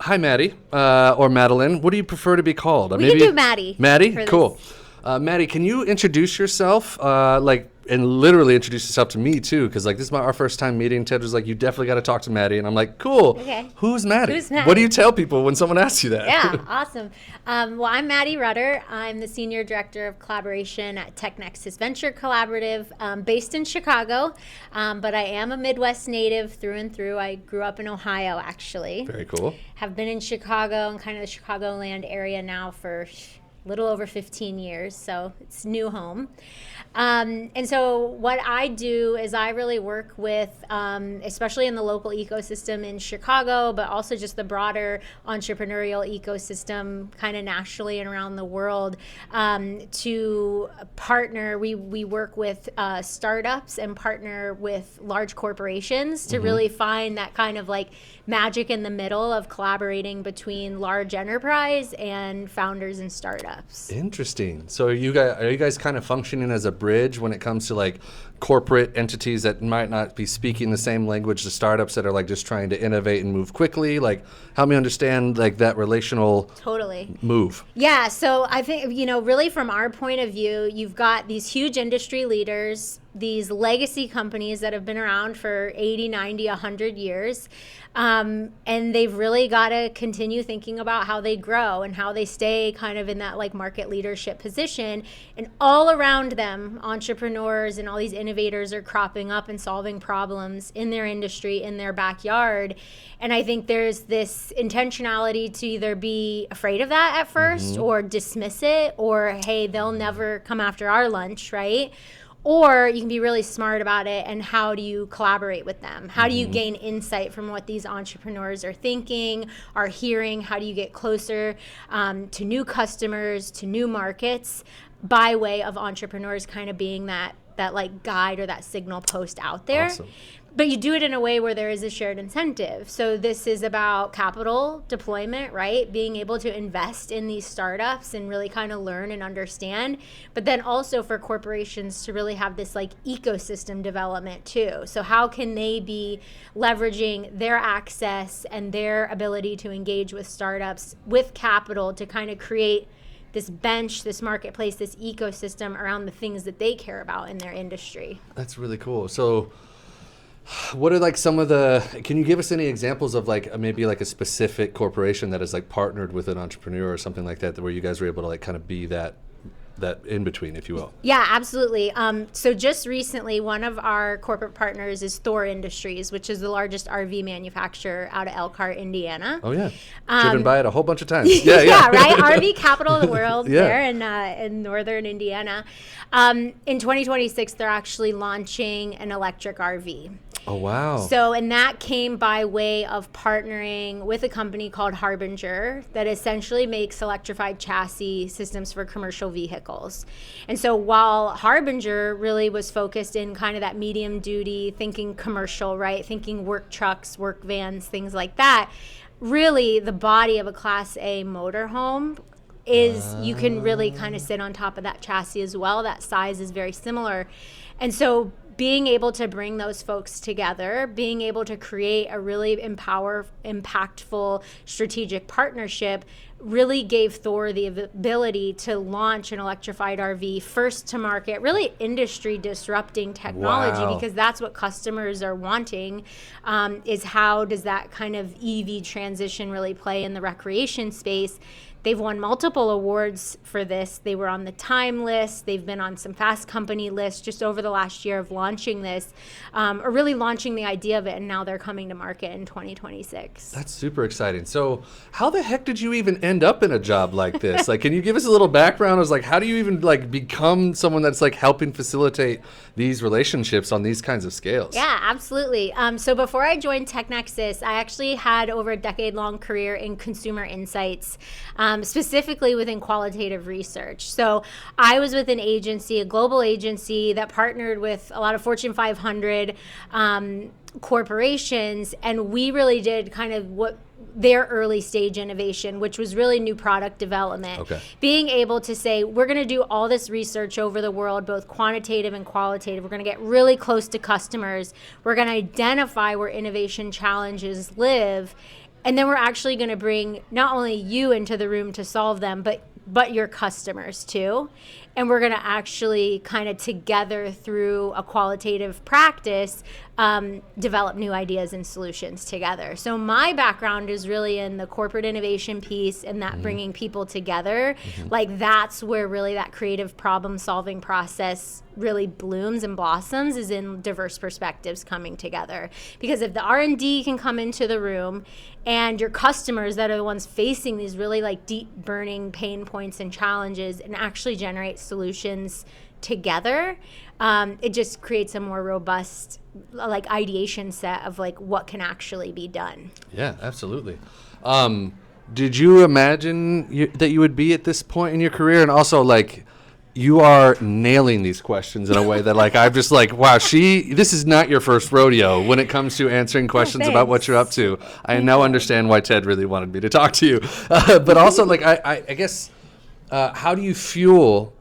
Hi, Maddy, or Madelyn. What do you prefer to be called? We can do Maddy. Maddy? for this. Cool. Maddy, can you introduce yourself, and literally introduce yourself to me, too? Because, this is our first time meeting. Ted was like, you definitely got to talk to Maddy. And I'm like, cool. Okay. Who's Maddy? Who's Maddy? What do you tell people when someone asks you that? Yeah, awesome. Well, I'm Maddy Rutter. I'm the Senior Director of Collaboration at TechNexus Venture Collaborative, based in Chicago. But I am a Midwest native through and through. I grew up in Ohio, actually. Very cool. Have been in Chicago and kind of the Chicagoland area now for little over 15 years, so it's new home. And so what I do is I really work with, especially in the local ecosystem in Chicago, but also just the broader entrepreneurial ecosystem kind of nationally and around the world, to partner. We work with startups and partner with large corporations to really find that kind of magic in the middle of collaborating between large enterprise and founders and startups. Interesting. So are you guys kind of functioning as a bridge when it comes to corporate entities that might not be speaking the same language to startups that are just trying to innovate and move quickly? Help me understand that relational Totally. move. Yeah, so I think, really from our point of view, you've got these huge industry leaders, these legacy companies that have been around for 80, 90, 100 years. And they've really got to continue thinking about how they grow and how they stay kind of in that market leadership position. And all around them, entrepreneurs and all these innovators are cropping up and solving problems in their industry, in their backyard. And I think there's this intentionality to either be afraid of that at first or dismiss it, or, hey, they'll never come after our lunch, right? Or you can be really smart about it, and how do you collaborate with them? How do you gain insight from what these entrepreneurs are thinking, are hearing? How do you get closer to new customers, to new markets, by way of entrepreneurs kind of being that guide or that signal post out there? Awesome. But you do it in a way where there is a shared incentive. So this is about capital deployment, right? Being able to invest in these startups and really kind of learn and understand. But then also for corporations to really have this ecosystem development too. So how can they be leveraging their access and their ability to engage with startups with capital to kind of create this bench, this marketplace, this ecosystem around the things that they care about in their industry? That's really cool. So what are some of the, can you give us any examples of maybe a specific corporation that has partnered with an entrepreneur or something like that, where you guys were able to kind of be that in between, if you will? Yeah, absolutely. So just recently, one of our corporate partners is Thor Industries, which is the largest RV manufacturer out of Elkhart, Indiana. Oh yeah, driven by it a whole bunch of times. Yeah, yeah, right. RV capital of the world Yeah. there in northern Indiana. In 2026, they're actually launching an electric RV. Oh wow. So, and that came by way of partnering with a company called Harbinger that essentially makes electrified chassis systems for commercial vehicles. And so while Harbinger really was focused in kind of that medium duty, thinking commercial, right? Thinking work trucks, work vans, things like that, really the body of a Class A motorhome is you can really kind of sit on top of that chassis as well. That size is very similar. And so being able to bring those folks together, being able to create a really impactful strategic partnership really gave Thor the ability to launch an electrified RV first to market, really industry disrupting technology. Wow. Because that's what customers are wanting, is how does that kind of EV transition really play in the recreation space. They've won multiple awards for this. They were on the Time list. They've been on some Fast Company lists just over the last year of launching this, or really launching the idea of it, and now they're coming to market in 2026. That's super exciting. So how the heck did you even end up in a job like this? Can you give us a little background? It was how do you even become someone that's helping facilitate these relationships on these kinds of scales? Yeah, absolutely. So before I joined TechNexus, I actually had over a decade-long career in consumer insights, specifically within qualitative research. So I was with an agency, a global agency that partnered with a lot of Fortune 500 corporations, and we really did kind of what their early stage innovation, which was really new product development. Okay. Being able to say, we're going to do all this research over the world, both quantitative and qualitative. We're going to get really close to customers. We're going to identify where innovation challenges live. And then we're actually going to bring not only you into the room to solve them, but your customers too. And we're going to actually kind of together through a qualitative practice, develop new ideas and solutions together. So my background is really in the corporate innovation piece and that bringing people together. Like that's where really that creative problem solving process really blooms and blossoms, is in diverse perspectives coming together. Because if the R&D can come into the room and your customers that are the ones facing these really like deep burning pain points and challenges and actually generate solutions together, it just creates a more robust like ideation set of like what can actually be done. Yeah, absolutely. Did you imagine that you would be at this point in your career? And also like, you are nailing these questions in a way that like I'm just like, wow, this is not your first rodeo when it comes to answering questions about what you're up to. I now understand why Ted really wanted me to talk to you. But also like I guess how do you fuel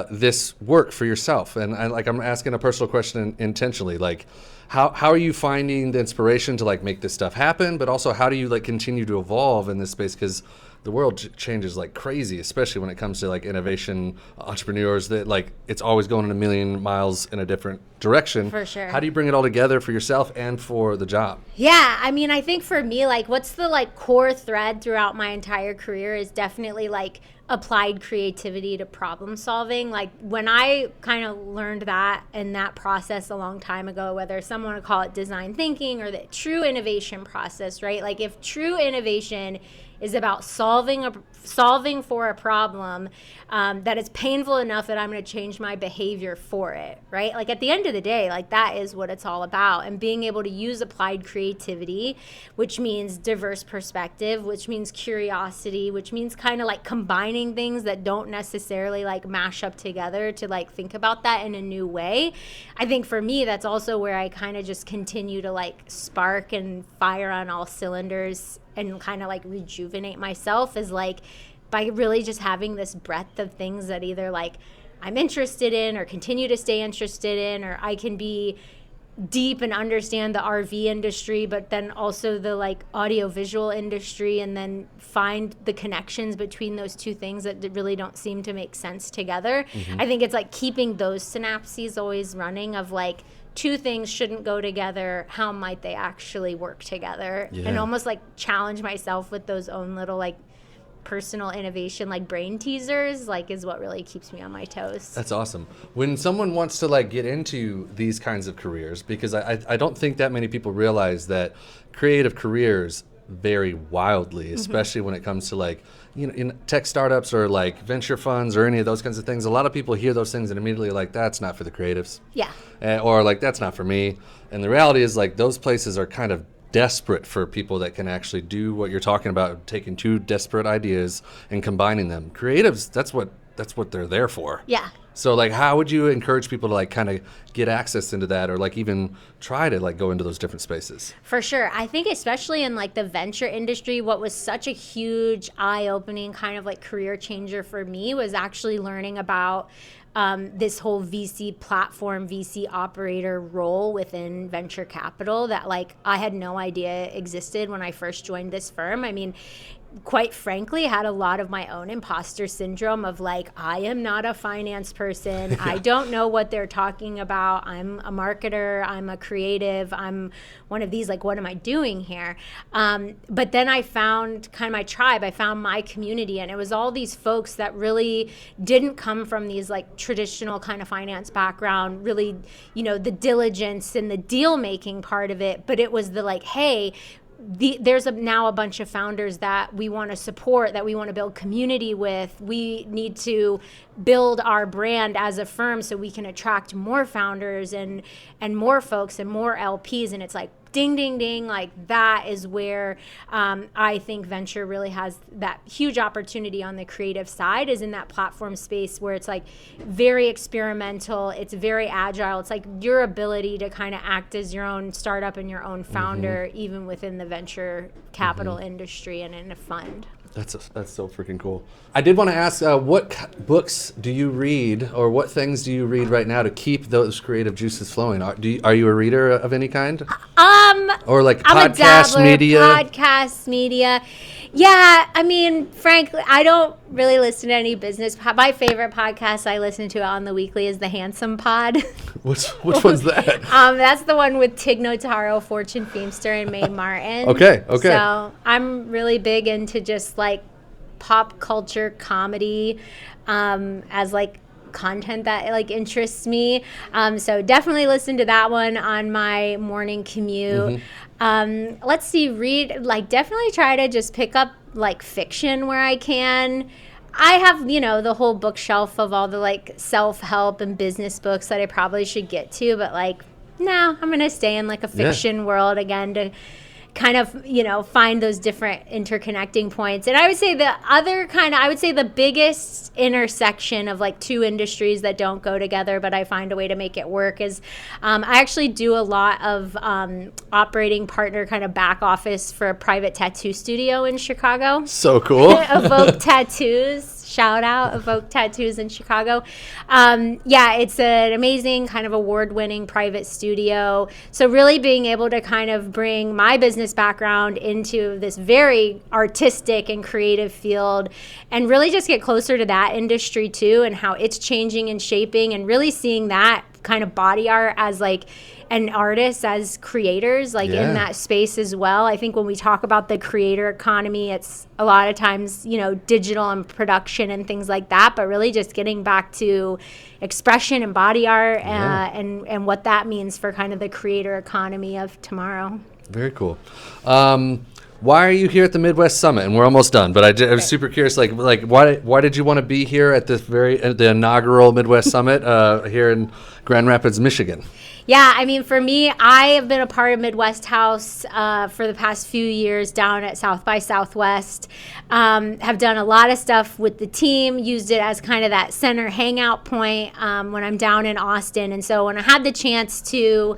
this work for yourself? And I'm asking a personal question intentionally, like how are you finding the inspiration to like make this stuff happen, but also how do you like continue to evolve in this space? Because the world changes like crazy, especially when it comes to like innovation entrepreneurs, that like it's always going in a million miles in a different direction. For sure. How do you bring it all together for yourself and for the job? Yeah, I mean, I think for me, like what's the like core thread throughout my entire career is definitely like applied creativity to problem solving. Like when I kind of learned that and that process a long time ago, whether someone would call it design thinking or the true innovation process, right? Like if true innovation is about solving for a problem that is painful enough that I'm going to change my behavior for it, right? Like at the end of the day, like that is what it's all about. And being able to use applied creativity, which means diverse perspective, which means curiosity, which means kind of like combining things that don't necessarily like mash up together to like think about that in a new way. I think for me, that's also where I kind of just continue to like spark and fire on all cylinders and kind of like rejuvenate myself, is like by really just having this breadth of things that either like I'm interested in or continue to stay interested in, or I can be deep and understand the RV industry, but then also the like audiovisual industry, and then find the connections between those two things that really don't seem to make sense together. I think it's like keeping those synapses always running of like, two things shouldn't go together. How might they actually work together? Yeah. And almost like challenge myself with those own little like personal innovation, like brain teasers, like is what really keeps me on my toes. That's awesome. When someone wants to like get into these kinds of careers, because I don't think that many people realize that creative careers vary wildly, especially when it comes to like, you know, in tech startups or like venture funds or any of those kinds of things. A lot of people hear those things and immediately like, that's not for the creatives. Yeah. Or like, that's not for me. And the reality is like those places are kind of desperate for people that can actually do what you're talking about, taking two disparate ideas and combining them. Creatives, that's what they're there for. Yeah. So like, how would you encourage people to like kind of get access into that, or like even try to like go into those different spaces? For sure. I think especially in like the venture industry, what was such a huge eye-opening kind of like career changer for me was actually learning about this whole VC platform, VC operator role within venture capital that like I had no idea existed when I first joined this firm. I mean, quite frankly, had a lot of my own imposter syndrome of like, I am not a finance person. Yeah. I don't know what they're talking about. I'm a marketer. I'm a creative. I'm one of these, like, what am I doing here? But then I found kind of my tribe. I found my community, and it was all these folks that really didn't come from these like traditional kind of finance background, really, you know, the diligence and the deal making part of it. But it was the like, hey, there's now a bunch of founders that we want to support, that we want to build community with. We need to build our brand as a firm so we can attract more founders and more folks and more LPs. And it's like, ding, ding, ding. Like that is where I think venture really has that huge opportunity on the creative side, is in that platform space where it's like very experimental. It's very agile. It's like your ability to kind of act as your own startup and your own founder, even within the venture capital industry and in a fund. That's so freaking cool. I did want to ask, what books do you read, or what things do you read right now to keep those creative juices flowing? Are you a reader of any kind? Or like I'm a podcast dabbler, media? podcast media. Yeah, I mean, frankly, I don't really listen to any business. My favorite podcast I listen to on the weekly is the Handsome Pod. Which one's that? That's the one with Tig Notaro, Fortune Feimster, and Mae Martin. Okay. So I'm really big into just like pop culture comedy as like content that like interests me. So definitely listen to that one on my morning commute. Let's see, definitely try to just pick up like fiction where I can. I have, the whole bookshelf of all the like self-help and business books that I probably should get to, but like, no, I'm going to stay in like a fiction world again to kind of, find those different interconnecting points. And I would say the biggest intersection of like two industries that don't go together, but I find a way to make it work is I actually do a lot of operating partner kind of back office for a private tattoo studio in Chicago. So cool. Evoke Tattoos. Shout out, Evoke Tattoos in Chicago. It's an amazing kind of award-winning private studio. So really being able to kind of bring my business background into this very artistic and creative field and really just get closer to that industry too and how it's changing and shaping and really seeing that kind of body art as like and artists as creators like in that space as well. I think when we talk about the creator economy, it's a lot of times, digital and production and things like that, but really just getting back to expression and body art and what that means for kind of the creator economy of tomorrow. Very cool. Why are you here at the Midwest Summit? And we're almost done, but I was super curious, like why did you want to be here at the inaugural Midwest Summit here in Grand Rapids, Michigan? Yeah, I mean, for me, I have been a part of Midwest House for the past few years down at South by Southwest. Have done a lot of stuff with the team, used it as kind of that center hangout point when I'm down in Austin. And so when I had the chance to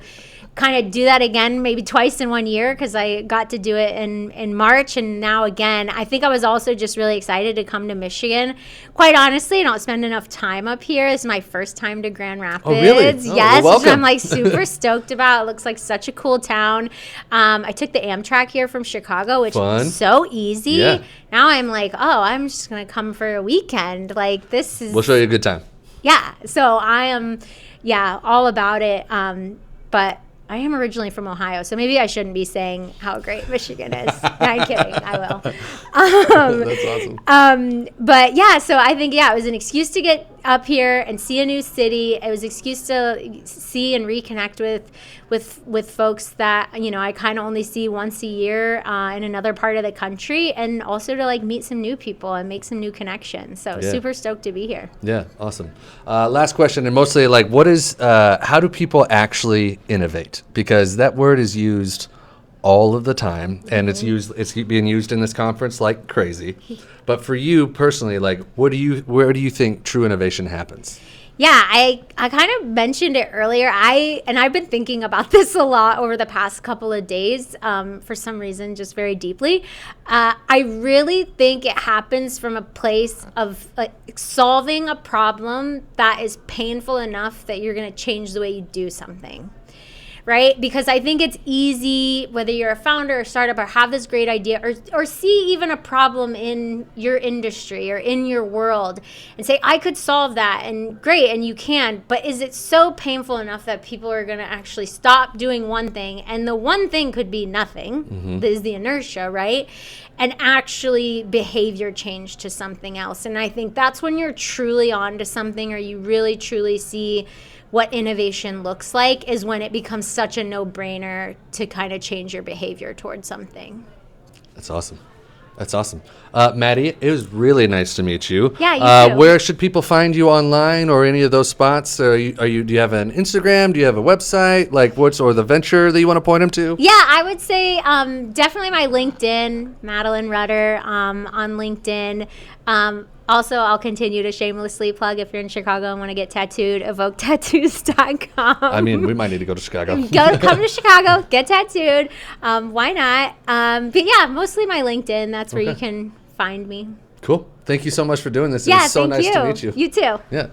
kind of do that again, maybe twice in 1 year, because I got to do it in March and now again, I think I was also just really excited to come to Michigan. Quite honestly, I don't spend enough time up here. This is my first time to Grand Rapids. Oh, really? Oh, yes, well, which I'm like super stoked about. It looks like such a cool town. I took the Amtrak here from Chicago, which was so easy. Yeah. Now I'm like, I'm just going to come for a weekend. Like this is... We'll show you a good time. Yeah. So I am, all about it. But I am originally from Ohio, so maybe I shouldn't be saying how great Michigan is. No, I'm kidding. I will. That's awesome. But yeah, so I think, it was an excuse to get up here and see a new city. It was an excuse to see and reconnect with folks that, I kind of only see once a year in another part of the country, and also to like meet some new people and make some new connections. So super stoked to be here. Yeah, awesome. Last question, and mostly like how do people actually innovate? Because that word is used all of the time, and it's being used in this conference like crazy. But for you personally, like where do you think true innovation happens? Yeah, I kind of mentioned it earlier. I've been thinking about this a lot over the past couple of days, for some reason, just very deeply. I really think it happens from a place of solving a problem that is painful enough that you're going to change the way you do something. Right? Because I think it's easy, whether you're a founder or startup or have this great idea or see even a problem in your industry or in your world and say, I could solve that, and great, and you can, but is it so painful enough that people are going to actually stop doing one thing, and the one thing could be nothing, is the inertia, right? And actually behavior change to something else. And I think that's when you're truly on to something, or you really truly see what innovation looks like, is when it becomes such a no-brainer to kind of change your behavior towards something. That's awesome. Maddy, it was really nice to meet you. Yeah, you too. Where should people find you online or any of those spots? Do you have an Instagram? Do you have a website? Or the venture that you want to point them to? Yeah, I would say definitely my LinkedIn, Madelyn Rutter, on LinkedIn. Also, I'll continue to shamelessly plug, if you're in Chicago and want to get tattooed, evoketattoos.com. I mean, we might need to go to Chicago. Come to Chicago, get tattooed. Why not? But yeah, mostly my LinkedIn. That's where you can find me. Cool. Thank you so much for doing this. It was so nice to meet you. You too. Yeah.